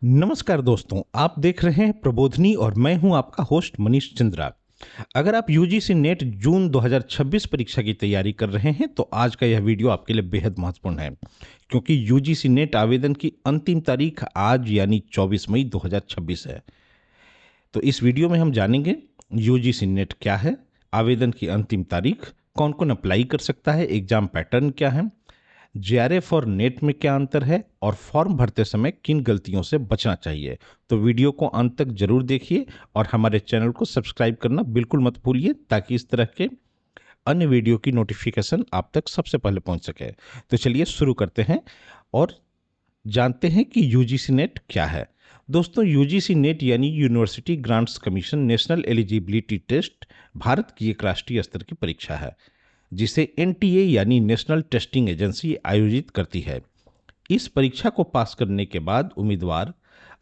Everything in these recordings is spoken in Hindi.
नमस्कार दोस्तों, आप देख रहे हैं प्रबोधनी और मैं हूं आपका होस्ट मनीष चंद्रा। अगर आप यूजीसी नेट जून 2026 परीक्षा की तैयारी कर रहे हैं तो आज का यह वीडियो आपके लिए बेहद महत्वपूर्ण है, क्योंकि यूजीसी नेट आवेदन की अंतिम तारीख आज यानी 24 मई 2026 है। तो इस वीडियो में हम जानेंगे यूजीसी नेट क्या है, आवेदन की अंतिम तारीख, कौन कौन अप्लाई कर सकता है, एग्जाम पैटर्न क्या है, जेआरएफ और नेट में क्या अंतर है और फॉर्म भरते समय किन गलतियों से बचना चाहिए। तो वीडियो को अंत तक जरूर देखिए और हमारे चैनल को सब्सक्राइब करना बिल्कुल मत भूलिए, ताकि इस तरह के अन्य वीडियो की नोटिफिकेशन आप तक सबसे पहले पहुंच सके। तो चलिए शुरू करते हैं और जानते हैं कि यूजीसी नेट क्या है। दोस्तों, यूजीसी नेट यानी university grants commission national eligibility test Bharat की एक राष्ट्रीय स्तर की परीक्षा है, जिसे एनटीए यानी नेशनल टेस्टिंग एजेंसी आयोजित करती है। इस परीक्षा को पास करने के बाद उम्मीदवार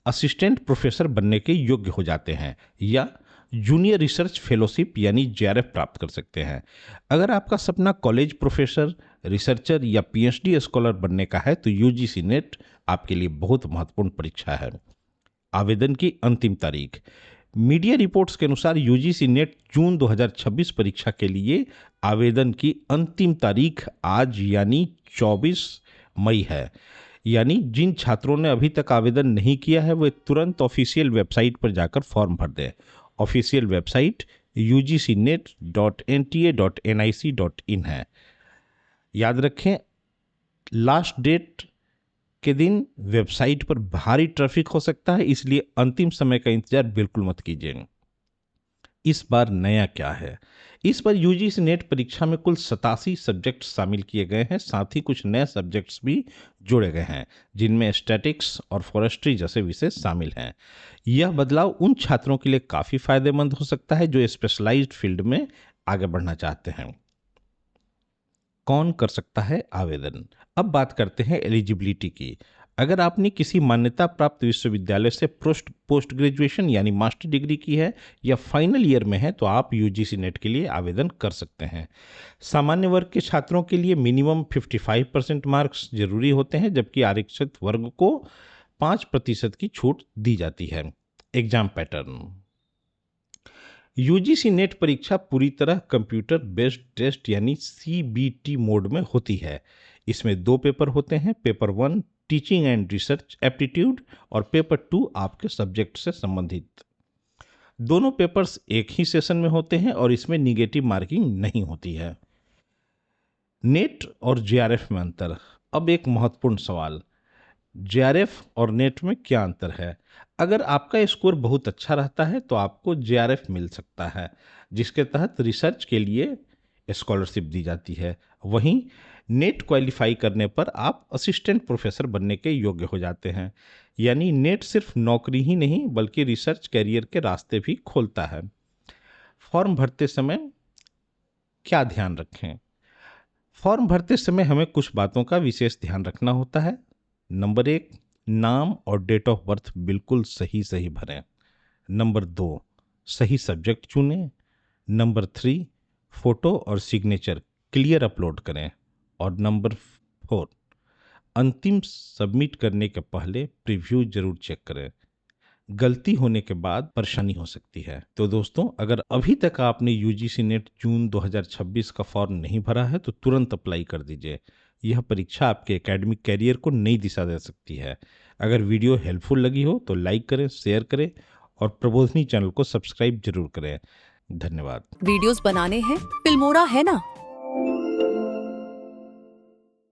असिस्टेंट प्रोफेसर बनने के योग्य हो जाते हैं या जूनियर रिसर्च फेलोशिप यानी जेआरएफ प्राप्त कर सकते हैं। अगर आपका सपना कॉलेज प्रोफेसर, रिसर्चर या पीएचडी स्कॉलर बनने का है तो यूजीसी नेट आपके लिए बहुत महत्वपूर्ण परीक्षा है। आवेदन की अंतिम तारीख। मीडिया रिपोर्ट्स के अनुसार यूजीसी नेट जून 2026 परीक्षा के लिए आवेदन की अंतिम तारीख आज यानी 24 मई है। यानी जिन छात्रों ने अभी तक आवेदन नहीं किया है वे तुरंत ऑफिशियल वेबसाइट पर जाकर फॉर्म भर दें। ऑफिशियल वेबसाइट ugcnet.nta.nic.in है। याद रखें, लास्ट डेट के दिन वेबसाइट पर भारी ट्रैफिक हो सकता है, इसलिए अंतिम समय का इंतजार बिल्कुल मत कीजिए। इस बार नया क्या है? इस बार यूजीसी नेट परीक्षा में कुल 87 सब्जेक्ट शामिल किए गए हैं। साथ ही कुछ नए सब्जेक्ट्स भी जोड़े गए हैं, जिनमें स्टैटिक्स और फॉरेस्ट्री जैसे विषय शामिल हैं। यह बदलाव उन छात्रों के लिए काफी फायदेमंद हो सकता है जो स्पेशलाइज्ड फील्ड में आगे बढ़ना चाहते हैं। कौन कर सकता है आवेदन? अब बात करते हैं एलिजिबिलिटी की। अगर आपने किसी मान्यता प्राप्त विश्वविद्यालय से पोस्ट ग्रेजुएशन यानी मास्टर डिग्री की है या फाइनल ईयर में है तो आप यूजीसी नेट के लिए आवेदन कर सकते हैं। सामान्य वर्ग के छात्रों के लिए मिनिमम 55% मार्क्स जरूरी होते हैं, जबकि आरक्षित वर्ग को 5% की छूट दी जाती है। Exam pattern. यूजीसी नेट परीक्षा पूरी तरह कंप्यूटर बेस्ड टेस्ट यानी सीबीटी मोड में होती है। इसमें 2 पेपर होते हैं। Paper 1 teaching and research aptitude और पेपर 2 आपके सब्जेक्ट से संबंधित। दोनों पेपर्स एक ही सेशन में होते हैं और इसमें निगेटिव मार्किंग नहीं होती है। नेट और जेआरएफ में अंतर। अब एक महत्वपूर्ण सवाल, जेआरएफ और नेट में क्या अंतर है? अगर आपका स्कोर बहुत अच्छा रहता है तो आपको जेआरएफ मिल सकता है, जिसके तहत रिसर्च के लिए स्कॉलरशिप दी जाती है। वहीं नेट क्वालिफाई करने पर आप असिस्टेंट प्रोफेसर बनने के योग्य हो जाते हैं। यानी नेट सिर्फ नौकरी ही नहीं बल्कि रिसर्च कैरियर के रास्ते भी खोलता है। फॉर्म भरते समय क्या ध्यान रखें? फॉर्म भरते समय हमें कुछ बातों का विशेष ध्यान रखना होता है। नंबर 1, नाम और डेट ऑफ बर्थ बिल्कुल सही सही भरें। नंबर 2, सही सब्जेक्ट चुनें। नंबर 3, फोटो और सिग्नेचर क्लियर अपलोड करें। और नंबर 4, अंतिम सबमिट करने के पहले प्रीव्यू जरूर चेक करें। गलती होने के बाद परेशानी हो सकती है। तो दोस्तों, अगर अभी तक आपने यूजीसी नेट जून 2026 का फॉर्म नहीं भरा है तो तुरंत अप्लाई कर दीजिए। यह परीक्षा आपके एकेडमिक कैरियर को नई दिशा दे सकती है। अगर वीडियो हेल्पफुल लगी हो तो लाइक करें, शेयर करें और प्रबोधनी चैनल को सब्सक्राइब जरूर करें। धन्यवाद। वीडियोस बनाने हैं, फिल्मोरा है ना।